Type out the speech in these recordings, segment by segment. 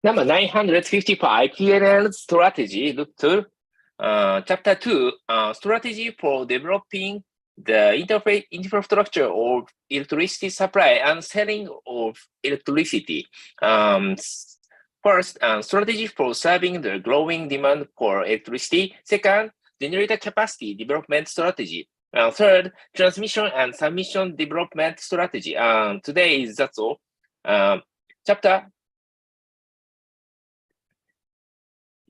Number 955, PLN strategy, RUPTL. Chapter 2, strategy for developing the infrastructure of electricity supply and selling of electricity. First, strategy for serving the growing demand for electricity. Second, generator capacity development strategy. Third, transmission and submission development strategy. Today is that's all.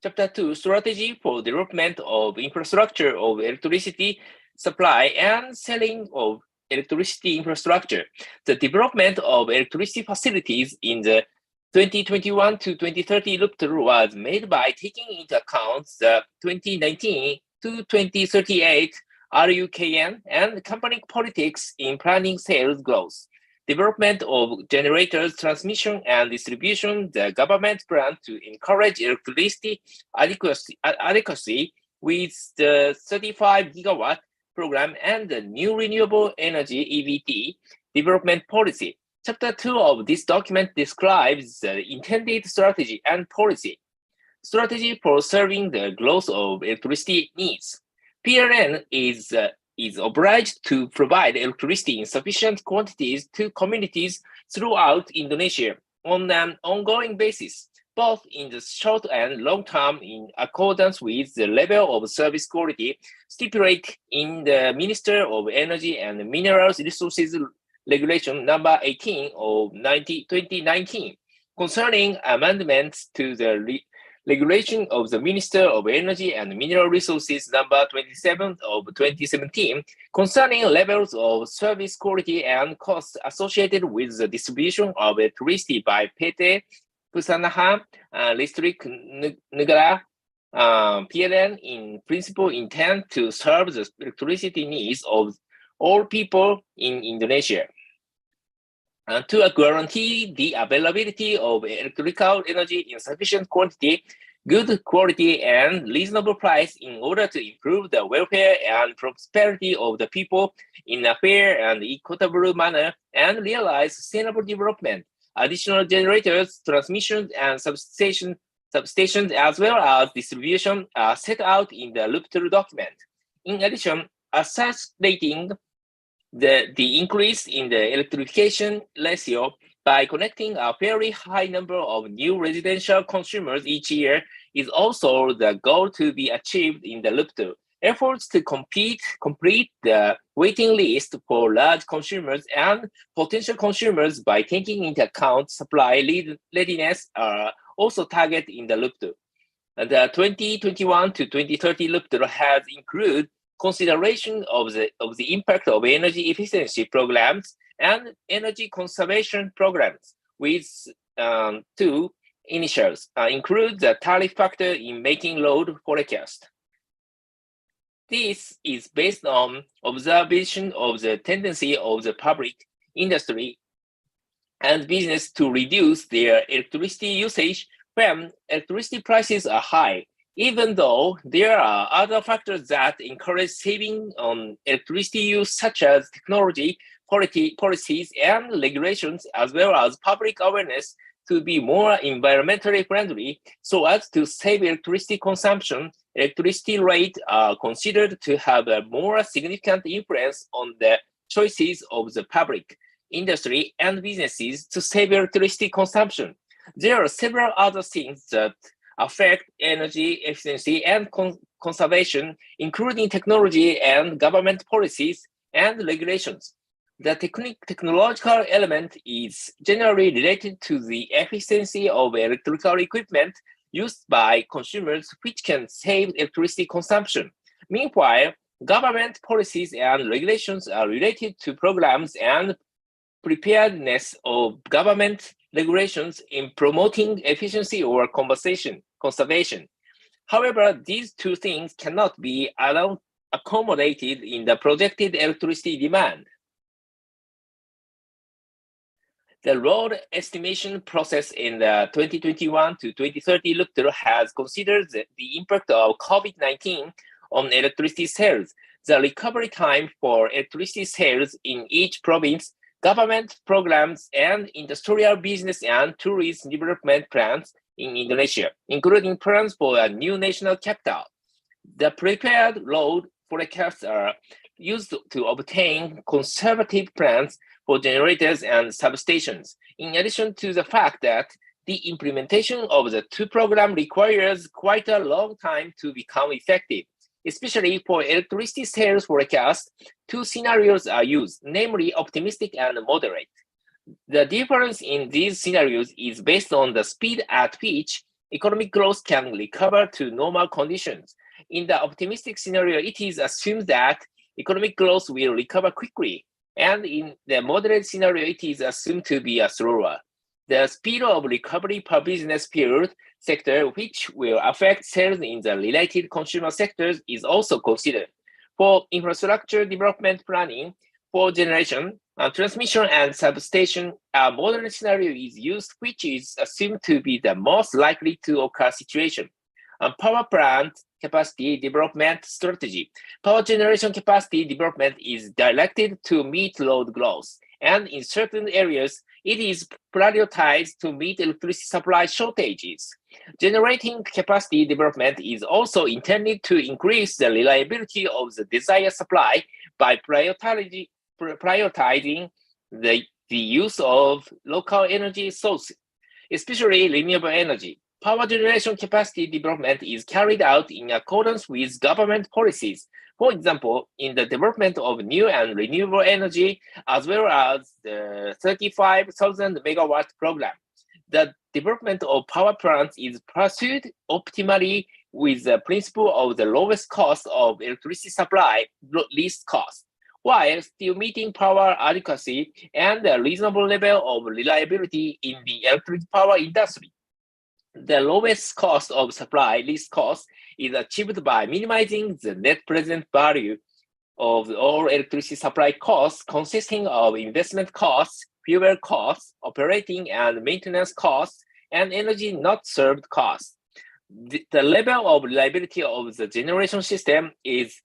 Chapter 2, strategy for development of infrastructure of electricity supply and selling of electricity infrastructure. The development of electricity facilities in the 2021 to 2030 RUPTL was made by taking into account the 2019 to 2038 RUKN and company politics in planning sales growth. Development of generators, transmission, and distribution, the government plan to encourage electricity adequacy with the 35 gigawatt program and the new renewable energy EVT development policy. Chapter 2 of this document describes the intended strategy and policy. Strategy for serving the growth of electricity needs. PLN is obliged to provide electricity in sufficient quantities to communities throughout Indonesia on an ongoing basis, both in the short and long term in accordance with the level of service quality stipulated in the Minister of Energy and Minerals Resources Regulation number 18 of 2019 concerning amendments to the regulation of the Minister of Energy and Mineral Resources number 27 of 2017 concerning levels of service quality and costs associated with the distribution of electricity by PT Pusanahan Listrik Negara. PLN in principle intend to serve the electricity needs of all people in Indonesia. To guarantee the availability of electrical energy in sufficient quantity, good quality, and reasonable price in order to improve the welfare and prosperity of the people in a fair and equitable manner and realize sustainable development. Additional generators, transmission, and substations as well as distribution are set out in the RUPTL document. In addition, asserting the increase in the electrification ratio by connecting a very high number of new residential consumers each year is also the goal to be achieved in the RUPTL. Efforts to complete the waiting list for large consumers and potential consumers by taking into account supply readiness are also targeted in the RUPTL. The 2021 to 2030 RUPTL has included consideration of the impact of energy efficiency programs and energy conservation programs with two initials, include the tariff factor in making load forecast. This is based on observation of the tendency of the public, industry, and business to reduce their electricity usage when electricity prices are high, even though there are other factors that encourage saving on electricity use, such as technology, policies, and regulations, as well as public awareness to be more environmentally friendly so as to save electricity consumption. Electricity rates are considered to have a more significant influence on the choices of the public, industry, and businesses to save electricity consumption. There are several other things that affect energy efficiency and conservation, including technology and government policies and regulations. The technological element is generally related to the efficiency of electrical equipment used by consumers, which can save electricity consumption. Meanwhile, government policies and regulations are related to programs and preparedness of government regulations in promoting efficiency or conservation. However, these two things cannot be accommodated in the projected electricity demand. The load estimation process in the 2021 to 2030 RUPTL has considered the impact of COVID-19 on electricity sales, the recovery time for electricity sales in each province, government programs, and industrial business and tourism development plans in Indonesia, including plans for a new national capital. The prepared load forecasts are used to obtain conservative plans for generators and substations, in addition to the fact that the implementation of the two programs requires quite a long time to become effective. Especially for electricity sales forecast, two scenarios are used, namely optimistic and moderate. The difference in these scenarios is based on the speed at which economic growth can recover to normal conditions. In the optimistic scenario, it is assumed that economic growth will recover quickly, and in the moderate scenario, it is assumed to be slower. The speed of recovery per business period sector, which will affect sales in the related consumer sectors, is also considered. For infrastructure development planning, for generation, transmission, and substation, a modern scenario is used, which is assumed to be the most likely to occur situation. Power plant capacity development strategy. Power generation capacity development is directed to meet load growth, and in certain areas, it is prioritized to meet electricity supply shortages. Generating capacity development is also intended to increase the reliability of the desired supply by prioritizing the use of local energy sources, especially renewable energy. Power generation capacity development is carried out in accordance with government policies. For example, in the development of new and renewable energy, as well as the 35,000 megawatt program. The development of power plants is pursued optimally with the principle of the lowest cost of electricity supply, least cost, while still meeting power adequacy and a reasonable level of reliability in the electric power industry. The lowest cost of supply, least cost, is achieved by minimizing the net present value of all electricity supply costs, consisting of investment costs, fuel costs, operating and maintenance costs, and energy not served costs. The level of reliability of the generation system is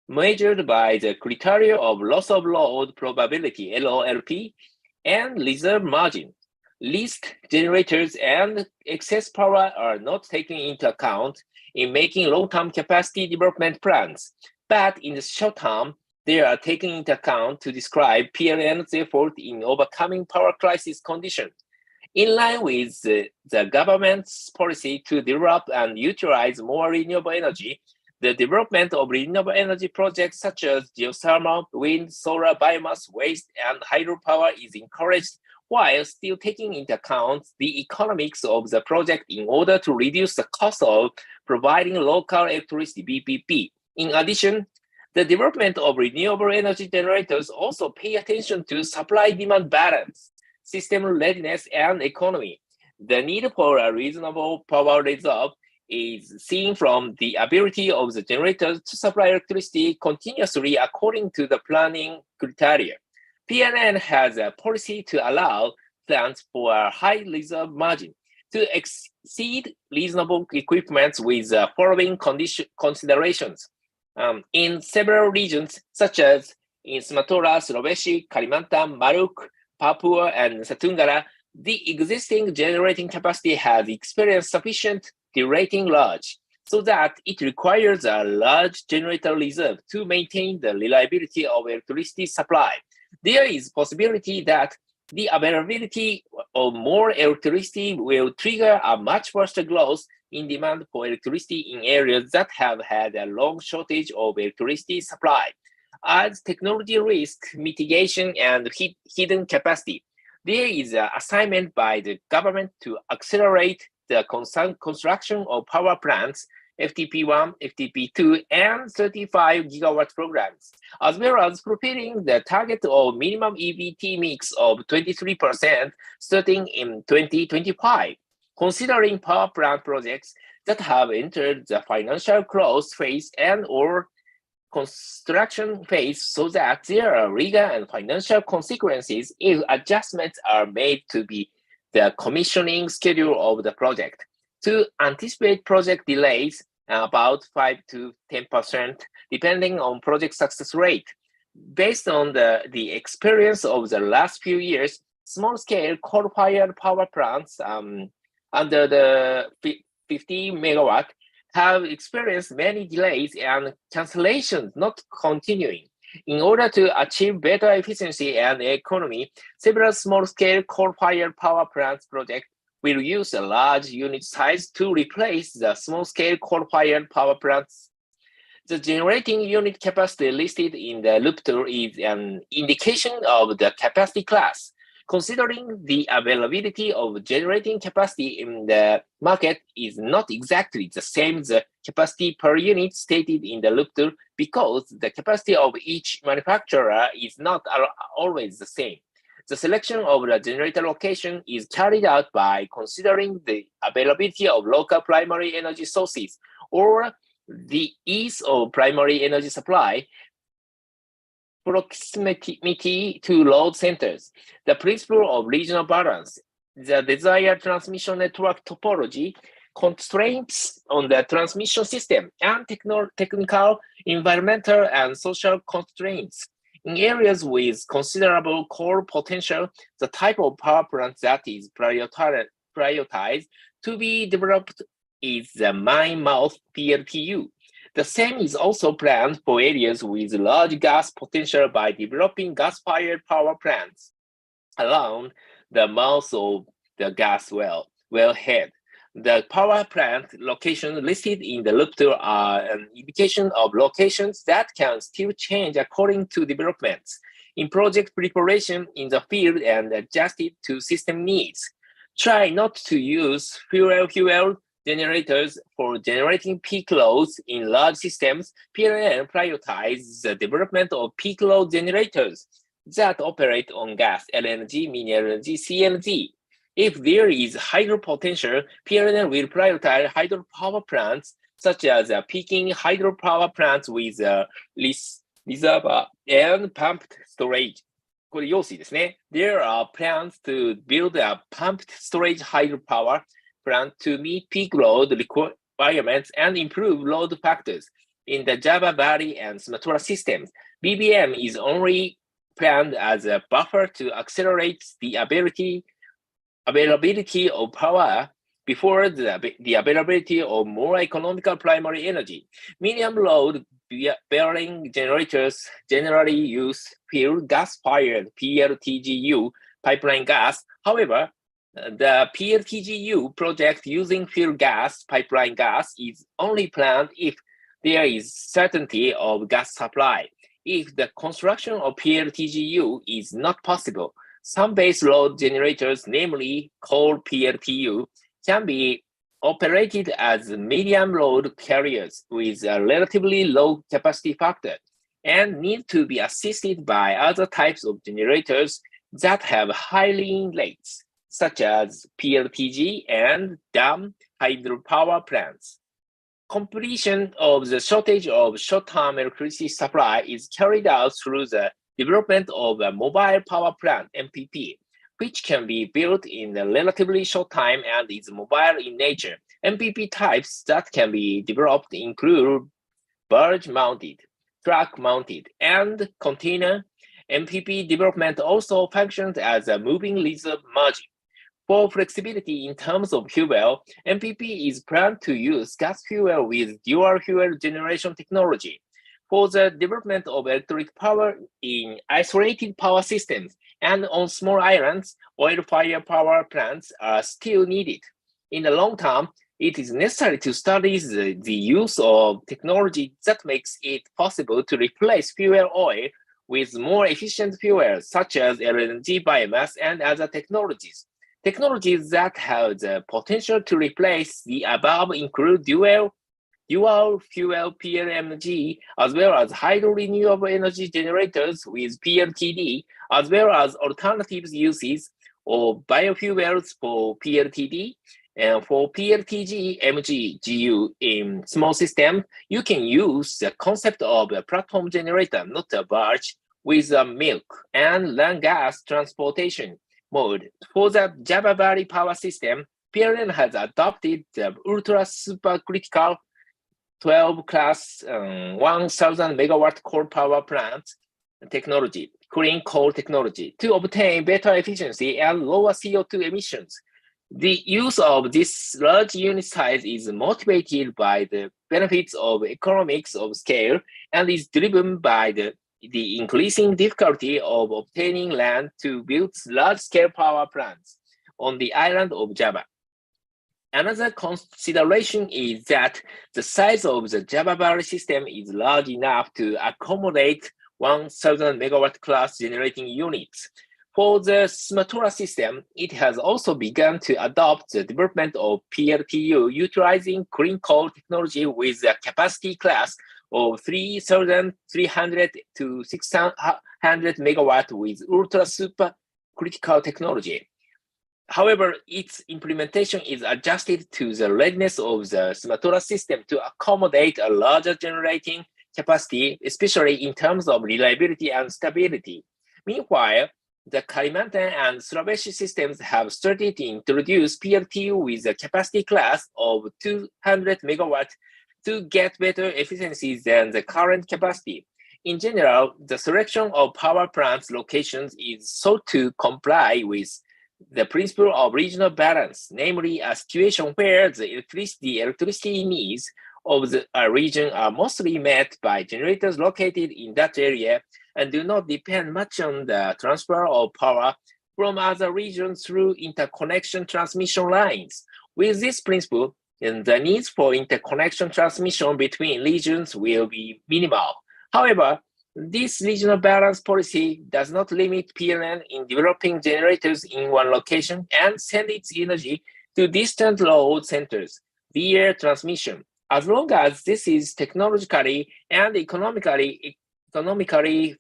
measured by the criteria of loss of load probability, LOLP, and reserve margin. Least generators and excess power are not taken into account in making long-term capacity development plans, but in the short term, they are taken into account to describe PLN's effort in overcoming power crisis conditions. In line with the government's policy to develop and utilize more renewable energy, the development of renewable energy projects such as geothermal, wind, solar, biomass, waste, and hydropower is encouraged, while still taking into account the economics of the project in order to reduce the cost of providing local electricity (BPP). In addition, the development of renewable energy generators also pay attention to supply-demand balance, system readiness, and economy. The need for a reasonable power reserve is seen from the ability of the generators to supply electricity continuously according to the planning criteria. PLN has a policy to allow plants for a high reserve margin to exceed reasonable equipment with the following considerations. In several regions, such as in Sumatra, Sulawesi, Kalimantan, Maluku, Papua, and Nusa the existing generating capacity has experienced sufficient derating large, so that it requires a large generator reserve to maintain the reliability of electricity supply. There is possibility that the availability of more electricity will trigger a much faster growth in demand for electricity in areas that have had a long shortage of electricity supply. As technology risk mitigation and hidden capacity, there is an assignment by the government to accelerate the construction of power plants, FTP1, FTP2, and 35 gigawatt programs, as well as fulfilling the target of minimum EBT mix of 23% starting in 2025. Considering power plant projects that have entered the financial close phase and or construction phase so that there are legal and financial consequences if adjustments are made to be the commissioning schedule of the project. To anticipate project delays, about 5 to 10%, depending on project success rate, Based on the experience of the last few years, small-scale coal-fired power plants under the 50 megawatt have experienced many delays and cancellations not continuing. In order to achieve better efficiency and economy, several small-scale coal-fired power plants projects will use a large unit size to replace the small-scale coal-fired power plants. The generating unit capacity listed in the RUPTL is an indication of the capacity class. Considering the availability of generating capacity in the market is not exactly the same as the capacity per unit stated in the RUPTL because the capacity of each manufacturer is not always the same. The selection of the generator location is carried out by considering the availability of local primary energy sources or the ease of primary energy supply, proximity to load centers, the principle of regional balance, the desired transmission network topology, constraints on the transmission system, and technical, environmental, and social constraints. In areas with considerable core potential, the type of power plant that is prioritized to be developed is the mine mouth PLTU. The same is also planned for areas with large gas potential by developing gas-fired power plants along the mouth of the gas wellhead. The power plant locations listed in the RUPTL are an indication of locations that can still change according to developments in project preparation in the field and adjusted to system needs. Try not to use fuel generators for generating peak loads in large systems. PLN prioritizes the development of peak load generators that operate on gas, LNG, mini LNG, CNG. If there is hydro potential, PLN will prioritize hydropower plants, such as peaking hydropower plants with reservoir and pumped storage. これ、用水ですね。There are plans to build a pumped storage hydropower plant to meet peak load requirements and improve load factors. In the Java Valley and Sumatra systems, BBM is only planned as a buffer to accelerate the availability of power before the availability of more economical primary energy. Medium load bearing generators generally use field gas-fired PLTGU pipeline gas. However, the PLTGU project using field gas pipeline gas is only planned if there is certainty of gas supply. If the construction of PLTGU is not possible, some base load generators, namely coal PLTU, can be operated as medium load carriers with a relatively low capacity factor and need to be assisted by other types of generators that have high lean rates, such as PLTG and dam hydropower plants. Completion of the shortage of short-term electricity supply is carried out through the development of a mobile power plant, MPP, which can be built in a relatively short time and is mobile in nature. MPP types that can be developed include barge-mounted, truck-mounted, and container. MPP development also functions as a moving reserve margin. For flexibility in terms of fuel, MPP is planned to use gas fuel with dual fuel generation technology. For the development of electric power in isolated power systems and on small islands, oil-fired power plants are still needed. In the long term, it is necessary to study the use of technology that makes it possible to replace fuel oil with more efficient fuels, such as LNG, biomass, and other technologies. Technologies that have the potential to replace the above include dual fuel PLMG, as well as hydro renewable energy generators with PLTD, as well as alternative uses of biofuels for PLTD. And for PLTG, MG, GU in small systems, you can use the concept of a platform generator, not a barge, with a milk and land gas transportation mode. For the Java Valley power system, PLN has adopted the ultra supercritical 12 class 1000 megawatt core power plant technology, clean coal technology, to obtain better efficiency and lower CO2 emissions. The use of this large unit size is motivated by the benefits of economics of scale and is driven by the increasing difficulty of obtaining land to build large-scale power plants on the island of Java. Another consideration is that the size of the Java Valley system is large enough to accommodate 1,000 megawatt class generating units. For the Sumatra system, it has also begun to adopt the development of PLTU utilizing clean coal technology with a capacity class of 3,300 to 600 megawatt with ultra super critical technology. However, its implementation is adjusted to the readiness of the Sumatra system to accommodate a larger generating capacity, especially in terms of reliability and stability. Meanwhile, the Kalimantan and Sulawesi systems have started to introduce PLTU with a capacity class of 200 megawatt to get better efficiencies than the current capacity. In general, the selection of power plants locations is sought to comply with the principle of regional balance, namely a situation where the electricity needs of the region are mostly met by generators located in that area and do not depend much on the transfer of power from other regions through interconnection transmission lines. With this principle, the needs for interconnection transmission between regions will be minimal. However, this regional balance policy does not limit PLN in developing generators in one location and send its energy to distant load centers via transmission, as long as this is technologically and economically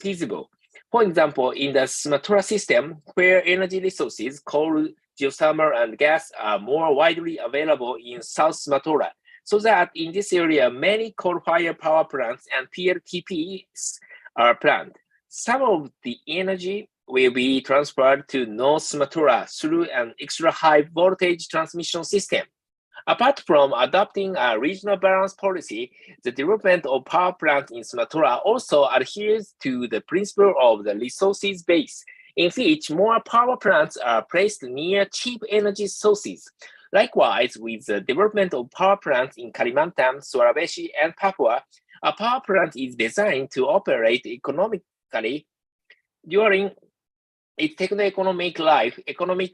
feasible. For example, in the Sumatra system, where energy resources, coal, geothermal, and gas are more widely available in South Sumatra, so that in this area, many coal-fired power plants and PLTPs are planned. Some of the energy will be transferred to North Sumatra through an extra high voltage transmission system. Apart from adopting a regional balance policy, the development of power plants in Sumatra also adheres to the principle of the resources base, in which more power plants are placed near cheap energy sources. Likewise, with the development of power plants in Kalimantan, Sulawesi, and Papua, a power plant is designed to operate economically during its techno-economic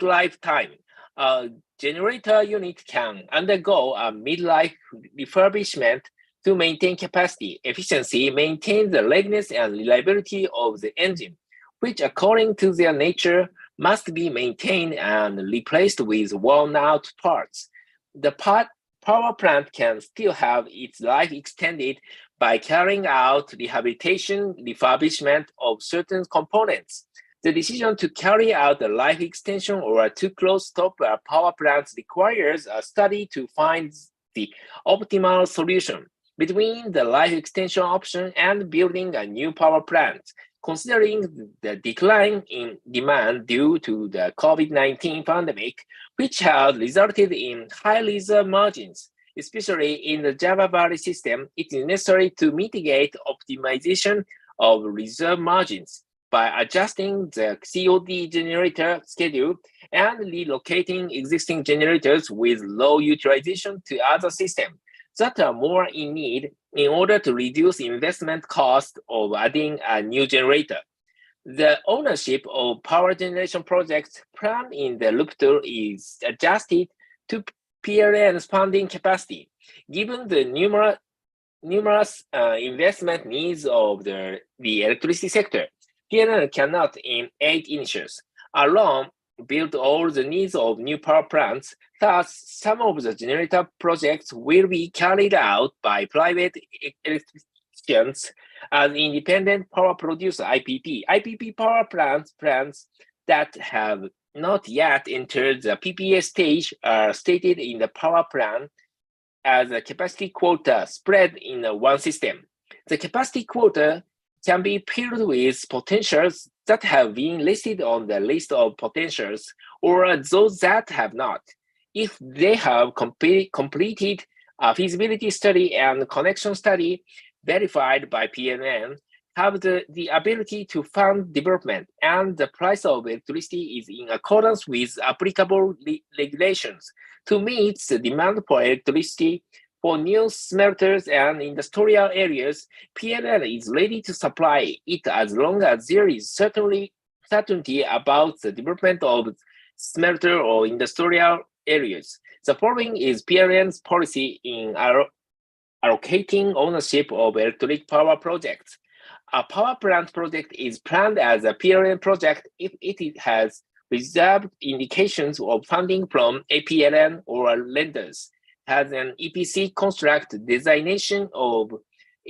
lifetime. A generator unit can undergo a mid-life refurbishment to maintain capacity, efficiency, maintain the readiness and reliability of the engine, which according to their nature must be maintained and replaced with worn-out parts. The power plant can still have its life extended by carrying out rehabilitation, refurbishment of certain components. The decision to carry out a life extension or to stop a power plant requires a study to find the optimal solution between the life extension option and building a new power plant. Considering the decline in demand due to the COVID-19 pandemic, which has resulted in high reserve margins, especially in the Java Valley system, it is necessary to mitigate optimization of reserve margins by adjusting the COD generator schedule and relocating existing generators with low utilization to other systems that are more in need in order to reduce investment cost of adding a new generator. The ownership of power generation projects planned in the RUPTL is adjusted to PLN's funding capacity. Given the numerous investment needs of the electricity sector, PLN cannot, in 8 initials, alone build all the needs of new power plants. Thus, some of the generator projects will be carried out by private electricians as independent power producer (IPP). IPP power plants that have not yet entered the PPA stage are stated in the power plan as a capacity quota spread in one system. The capacity quota can be paired with potentials that have been listed on the list of potentials or those that have not. If they have completed a feasibility study and connection study verified by PLN, have the ability to fund development, and the price of electricity is in accordance with applicable regulations. To meet the demand for electricity for new smelters and industrial areas, PLN is ready to supply it as long as there is certainty about the development of smelter or industrial areas. The following is PLN's policy in allocating ownership of electric power projects. A power plant project is planned as a PLN project if it has reserved indications of funding from APLN or lenders, has an EPC contract designation of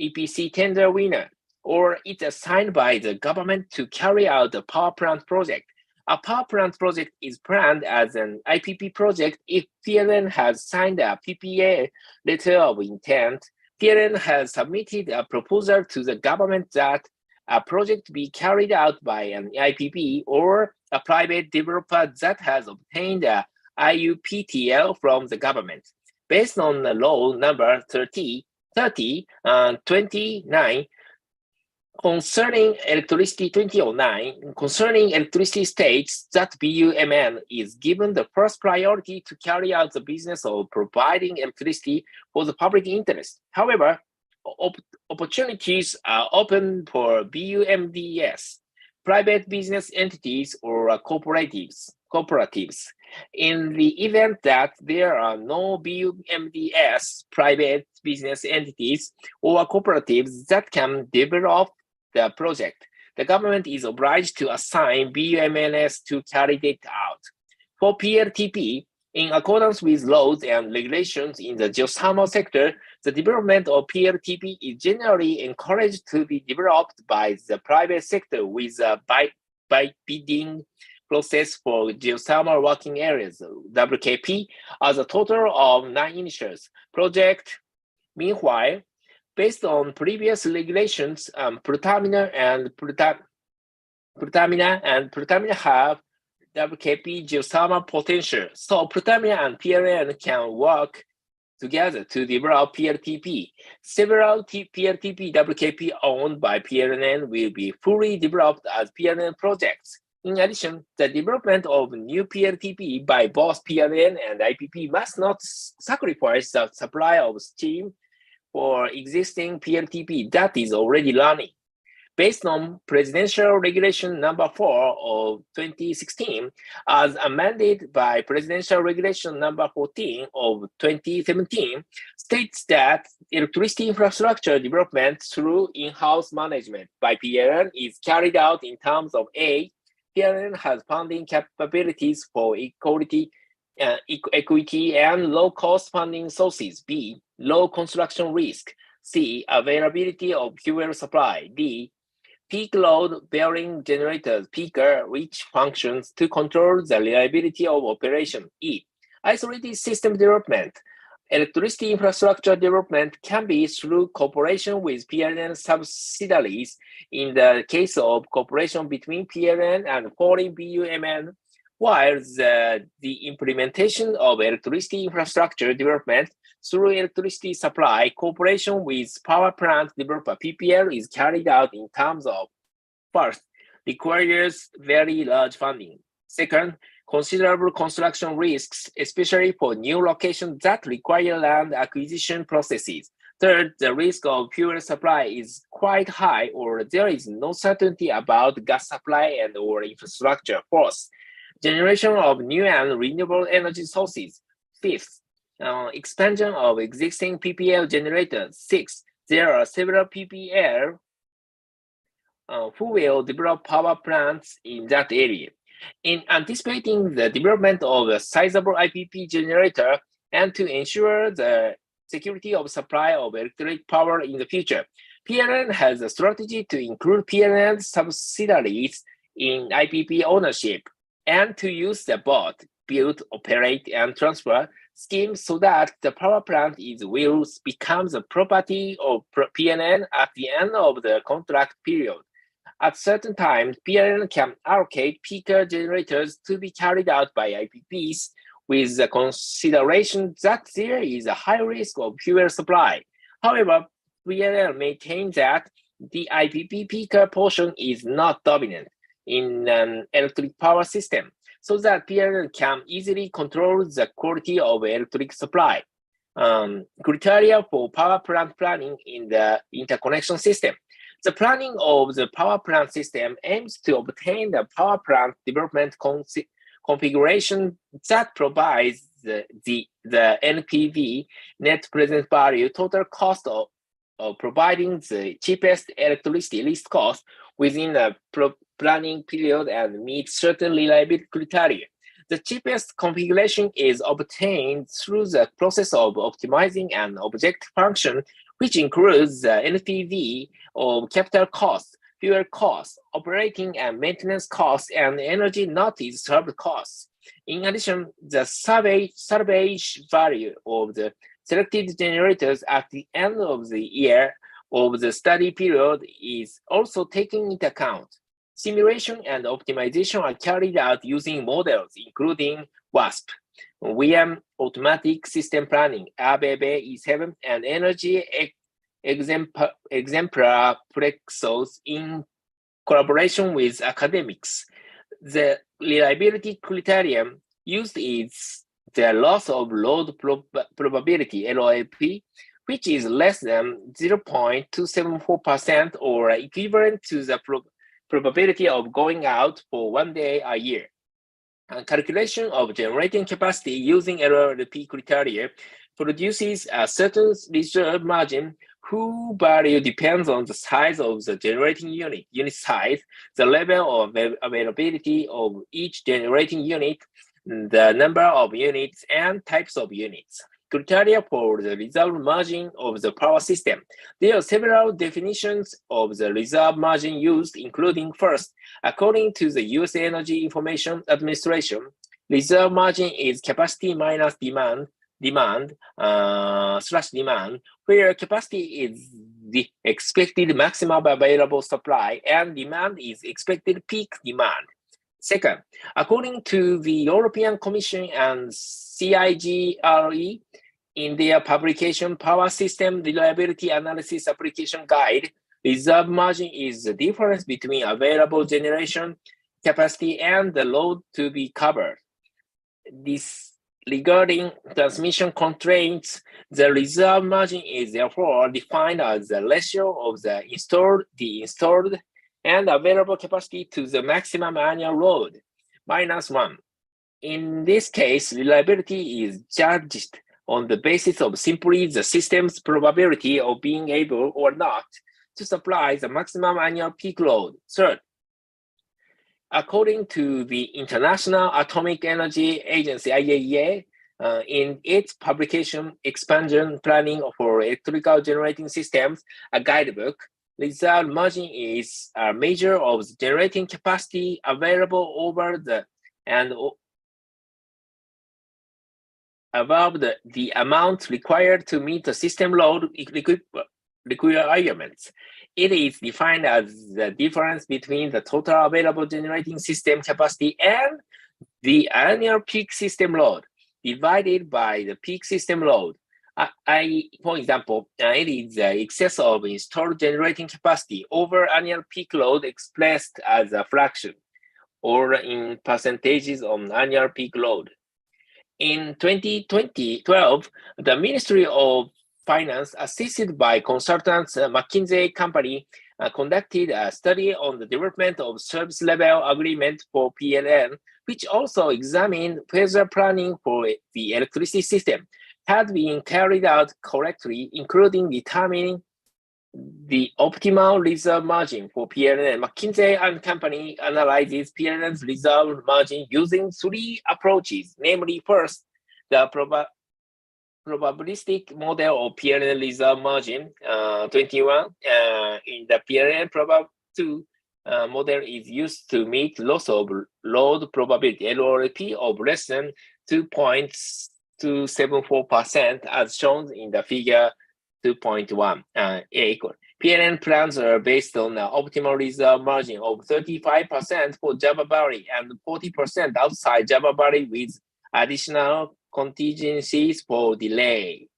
EPC tender winner, or is assigned by the government to carry out a power plant project. A power plant project is planned as an IPP project if PLN has signed a PPA letter of intent. PLN has submitted a proposal to the government that a project be carried out by an IPP or a private developer that has obtained a RUPTL from the government. Based on the law number 30 and 29 concerning electricity 2009, concerning electricity states that BUMN is given the first priority to carry out the business of providing electricity for the public interest. However, opportunities are open for BUMDS, private business entities, or cooperatives. In the event that there are no BUMDS, private business entities, or cooperatives that can develop the project, the government is obliged to assign BUMNS to carry it out. For PLTP, in accordance with laws and regulations in the geothermal sector, the development of PLTP is generally encouraged to be developed by the private sector with a by bidding process for geothermal working areas, WKP, as a total of 9 initials. Project, meanwhile, based on previous regulations, Prutamina and Prutamina have WKP geothermal potential. So Prutamina and PLN can work together to develop PLTP. Several PLTP WKP owned by PLN will be fully developed as PLN projects. In addition, the development of new PLTP by both PLN and IPP must not sacrifice the supply of steam for existing PLTP that is already running. Based on Presidential Regulation Number 4 of 2016, as amended by Presidential Regulation Number 14 of 2017, states that electricity infrastructure development through in-house management by PLN is carried out in terms of A, PLN has funding capabilities for equity and low-cost funding sources. B, low construction risk. C, availability of fuel supply. D, peak load bearing generators, peaker, which functions to control the reliability of operation. E, isolated system development. Electricity infrastructure development can be through cooperation with PLN subsidiaries in the case of cooperation between PLN and foreign BUMN, while the implementation of electricity infrastructure development through electricity supply cooperation with power plant developer PPL is carried out in terms of, first, requires very large funding. Second, considerable construction risks, especially for new locations that require land acquisition processes. Third, the risk of fuel supply is quite high, or there is no certainty about gas supply and or infrastructure. Fourth, generation of new and renewable energy sources. Fifth, expansion of existing PPL generators. Sixth, there are several PPL who will develop power plants in that area. In anticipating the development of a sizable IPP generator and to ensure the security of supply of electric power in the future, PLN has a strategy to include PLN subsidiaries in IPP ownership and to use the both build, operate, and transfer scheme so that the power plant becomes the property of PLN at the end of the contract period. At certain times, PLN can allocate peaker generators to be carried out by IPPs with the consideration that there is a high risk of fuel supply. However, PLN maintains that the IPP peaker portion is not dominant in an electric power system, so that PLN can easily control the quality of electric supply. Criteria for power plant planning in the interconnection system. The planning of the power plant system aims to obtain the power plant development configuration that provides the NPV, net present value, total cost of providing the cheapest electricity least cost within a planning period and meets certain reliability criteria. The cheapest configuration is obtained through the process of optimizing an objective function, which includes the NPV of capital costs, fuel costs, operating and maintenance costs, and energy not served costs. In addition, the salvage value of the selected generators at the end of the year of the study period is also taken into account. Simulation and optimization are carried out using models including WASP, VM Automatic System Planning, ABB E7, and Energy Exemplar Plexos in collaboration with academics. The reliability criterion used is the loss of load probability, LOP, which is less than 0.274% or equivalent to the probability of going out for 1 day a year. Calculation of generating capacity using LLP criteria produces a certain reserve margin whose value depends on the size of the generating unit size, the level of availability of each generating unit, the number of units, and types of units. Criteria for the reserve margin of the power system. There are several definitions of the reserve margin used, including first, according to the U.S. Energy Information Administration, reserve margin is capacity minus demand, where capacity is the expected maximum available supply and demand is expected peak demand. Second, according to the European Commission and CIGRE, in their publication Power System Reliability Analysis Application Guide, reserve margin is the difference between available generation capacity and the load to be covered. Regarding transmission constraints, the reserve margin is therefore defined as the ratio of the installed and available capacity to the maximum annual load, -1. In this case, reliability is judged on the basis of simply the system's probability of being able or not to supply the maximum annual peak load. Third, according to the International Atomic Energy Agency, IAEA, in its publication Expansion Planning for Electrical Generating Systems, a guidebook, reserve margin is a measure of the generating capacity available over the and above the amount required to meet the system load requirements. It is defined as the difference between the total available generating system capacity and the annual peak system load divided by the peak system load. For example, it is the excess of installed generating capacity over annual peak load expressed as a fraction or in percentages on annual peak load. In 2012, the Ministry of Finance, assisted by consultants McKinsey Company, conducted a study on the development of service level agreement for PLN, which also examined whether planning for the electricity system had been carried out correctly, including determining the optimal reserve margin for PLN. McKinsey and Company analyzes PLN's reserve margin using 3 approaches, namely, first, the probabilistic model of PLN reserve margin 21 in the PLN Proba2 model is used to meet loss of load probability LOP of less than 2.274% as shown in the figure 2.1. PLN plans are based on an optimal reserve margin of 35% for Java Valley and 40% outside Java Valley with additional contingencies for delay.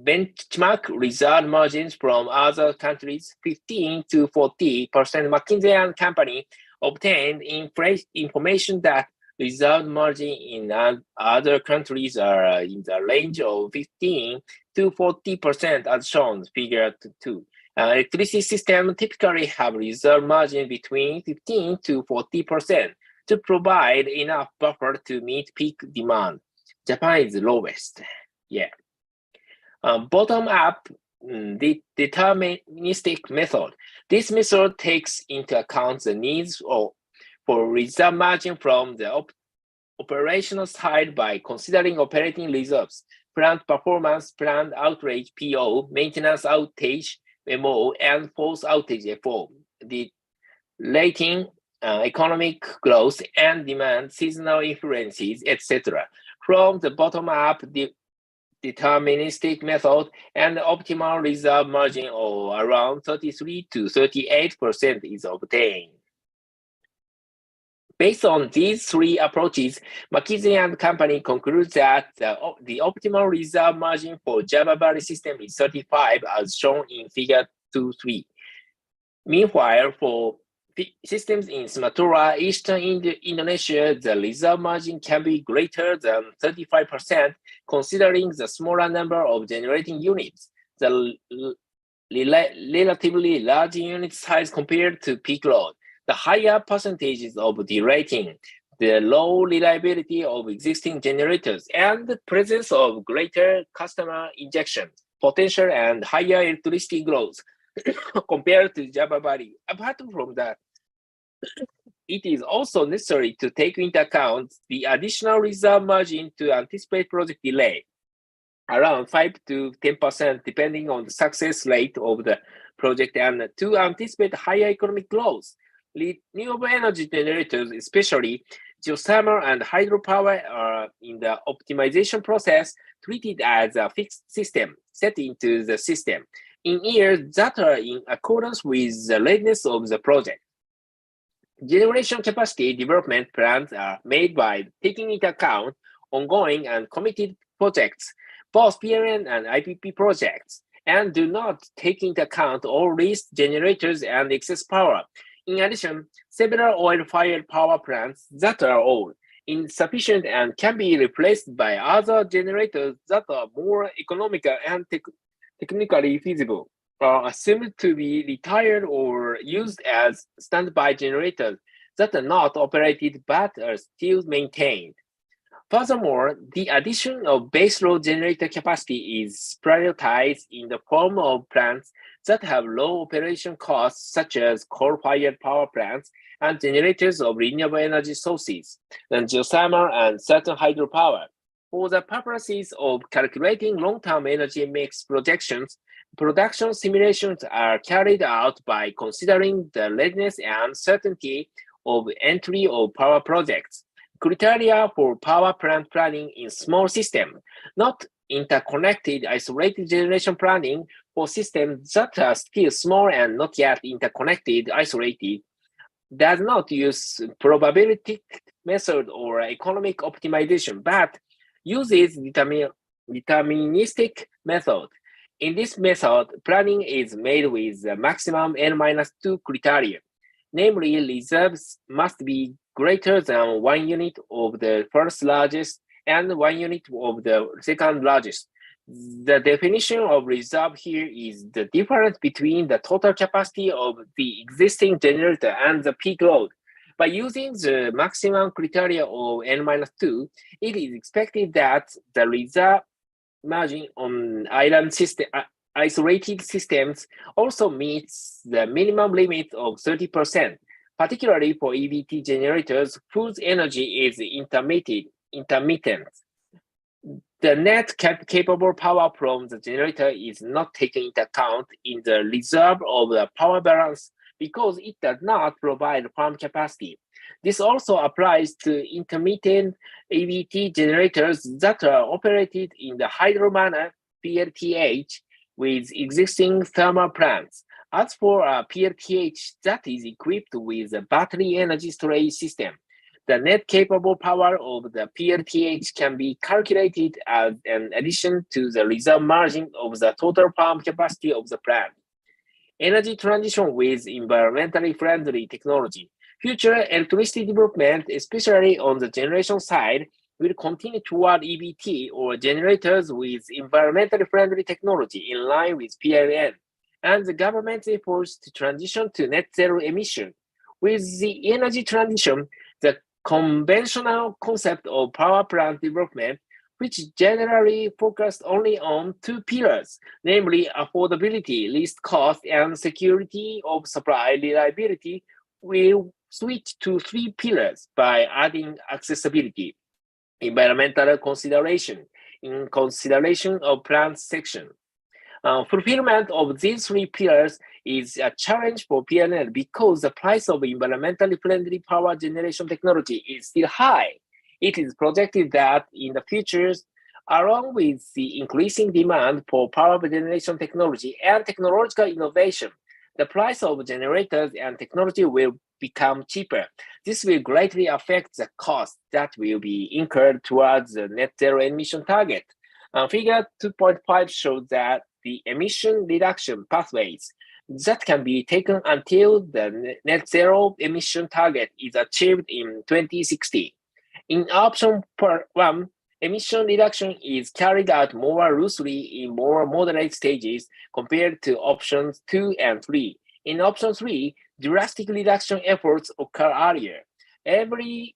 benchmark result margins from other countries, 15 to 40%. McKinsey and Company obtained information that result margin in other countries are in the range of 15 to 40% as shown, figure 2. Electricity systems typically have reserve margin between 15 to 40% to provide enough buffer to meet peak demand. Japan is lowest. Yeah. Bottom-up deterministic method. This method takes into account the needs for reserve margin from the operational side by considering operating reserves, plant performance, plant outage PO, maintenance outage MO, and force outage FO. The rating, economic growth and demand, seasonal influences, etc. From the bottom-up deterministic method, and optimal reserve margin of around 33 to 38% is obtained. Based on these three approaches, McKinsey and Company concludes that the optimal reserve margin for Java Valley system is 35 as shown in figure 2.3. Meanwhile, for systems in Sumatra, Eastern Indonesia, the reserve margin can be greater than 35%, considering the smaller number of generating units, the relatively large unit size compared to peak load, the higher percentages of derating, the low reliability of existing generators, and the presence of greater customer injection potential and higher electricity growth compared to Java Valley. Apart from that, it is also necessary to take into account the additional reserve margin to anticipate project delay, around 5 to 10% depending on the success rate of the project, and to anticipate higher economic growth. Renewable energy generators, especially geothermal and hydropower, are in the optimization process treated as a fixed system set into the system in years that are in accordance with the readiness of the project. Generation capacity development plans are made by taking into account ongoing and committed projects, both PLN and IPP projects, and do not take into account all leased generators and excess power. In addition, several oil-fired power plants that are old, insufficient, and can be replaced by other generators that are more economical and technically feasible are assumed to be retired or used as standby generators that are not operated but are still maintained. Furthermore, the addition of baseload generator capacity is prioritized in the form of plants that have low operation costs, such as coal-fired power plants and generators of renewable energy sources, and geothermal and certain hydropower. For the purposes of calculating long-term energy mix projections, production simulations are carried out by considering the readiness and certainty of entry of power projects. Criteria for power plant planning in small systems, not interconnected isolated generation planning for systems that are still small and not yet interconnected isolated, does not use probabilistic method or economic optimization, but uses deterministic method. In this method, planning is made with the maximum N-2 criteria. Namely, reserves must be greater than 1 unit of the first largest and 1 unit of the second largest. The definition of reserve here is the difference between the total capacity of the existing generator and the peak load. By using the maximum criteria of N-2, it is expected that the reserve margin on isolated systems also meets the minimum limit of 30%, particularly for EBT generators whose energy is intermittent. The net capable power from the generator is not taken into account in the reserve of the power balance because it does not provide firm capacity. This also applies to intermittent EBT generators that are operated in the hydro manner PLTH with existing thermal plants. As for a PLTH that is equipped with a battery energy storage system, The net capable power of the PLTH can be calculated as an addition to the reserve margin of the total pump capacity of the plant. Energy transition with environmentally friendly technology. Future electricity development, especially on the generation side, will continue toward EBT or generators with environmentally friendly technology in line with PLN, and the government's efforts to transition to net zero emission. With the energy transition, the conventional concept of power plant development, which generally focused only on two pillars, namely affordability, least cost, and security of supply reliability, will switch to three pillars by adding accessibility, environmental consideration, in consideration of plant section. Fulfillment of these three pillars is a challenge for PLN because the price of environmentally friendly power generation technology is still high. It is projected that in the future, along with the increasing demand for power generation technology and technological innovation, the price of generators and technology will become cheaper. This will greatly affect the cost that will be incurred towards the net zero emission target. Figure 2.5 shows that the emission reduction pathways that can be taken until the net zero emission target is achieved in 2060. In option 1, emission reduction is carried out more loosely in more moderate stages compared to options 2 and 3. In option 3, drastic reduction efforts occur earlier. Every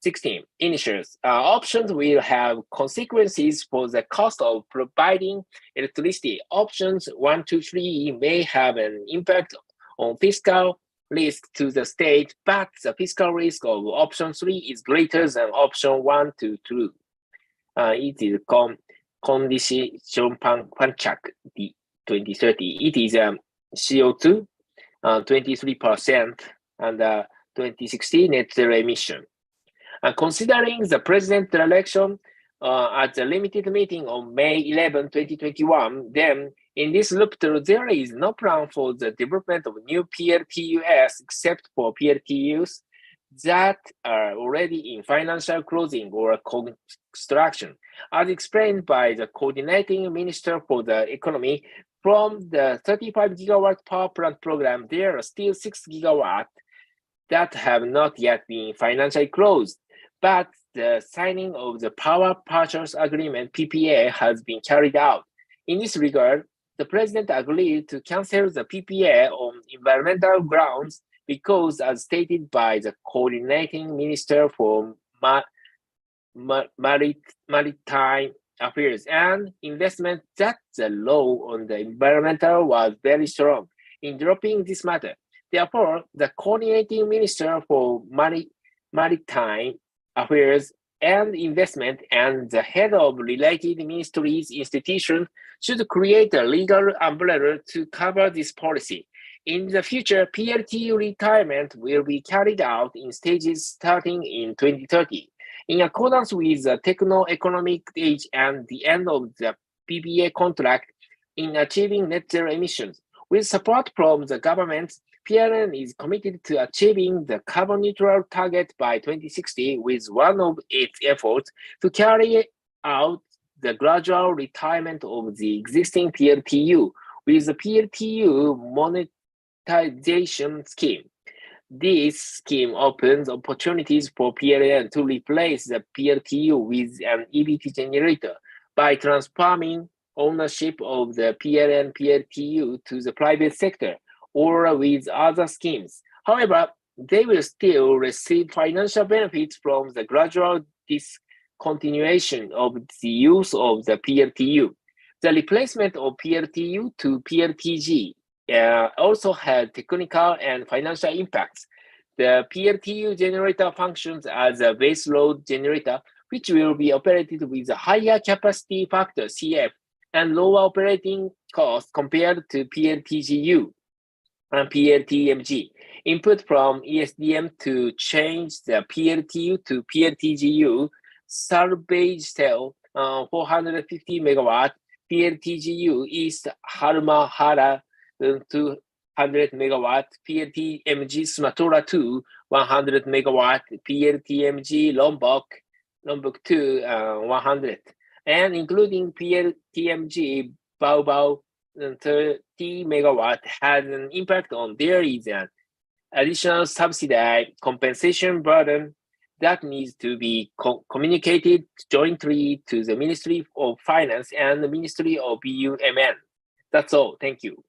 16 initials options will have consequences for the cost of providing electricity. Options 1 to 3 may have an impact on fiscal risk to the state, but the fiscal risk of option 3 is greater than option 1 to 2. It is condition Panchak 2030. It is CO2 23% and 2060 net zero emission. Considering the presidential election at the limited meeting on May 11, 2021, then in this RUPTL, there is no plan for the development of new PLTUs except for PLTUs that are already in financial closing or construction. As explained by the coordinating minister for the economy, from the 35 gigawatt power plant program, there are still 6 gigawatts that have not yet been financially closed. But the signing of the power purchase agreement PPA has been carried out. In this regard, the president agreed to cancel the PPA on environmental grounds because, as stated by the coordinating minister for maritime affairs and investment, that the law on the environmental was very strong in dropping this matter. Therefore, the coordinating minister for maritime affairs and investment and the head of related ministries institutions should create a legal umbrella to cover this policy. In the future, PLTU retirement will be carried out in stages starting in 2030. In accordance with the techno-economic age and the end of the PPA contract in achieving net zero emissions, with support from the government, PLN is committed to achieving the carbon neutral target by 2060 with one of its efforts to carry out the gradual retirement of the existing PLTU with the PLTU monetization scheme. This scheme opens opportunities for PLN to replace the PLTU with an EBT generator by transforming ownership of the PLN PLTU to the private sector or with other schemes. However, they will still receive financial benefits from the gradual discontinuation of the use of the PLTU. The replacement of PLTU to PLTG also had technical and financial impacts. The PLTU generator functions as a base load generator, which will be operated with a higher capacity factor CF and lower operating costs compared to PLTGU and PLTMG. Input from ESDM to change the PLTU to PLTGU, salvage cell 450 megawatt, PLTGU East Halmahara 100 megawatt PLTMG Sumatra 2, 100 megawatt PLTMG Lombok 2, 100, and including PLTMG Baobao 30 megawatt has an impact on there is an additional subsidy compensation burden that needs to be communicated jointly to the Ministry of Finance and the Ministry of BUMN. That's all. Thank you.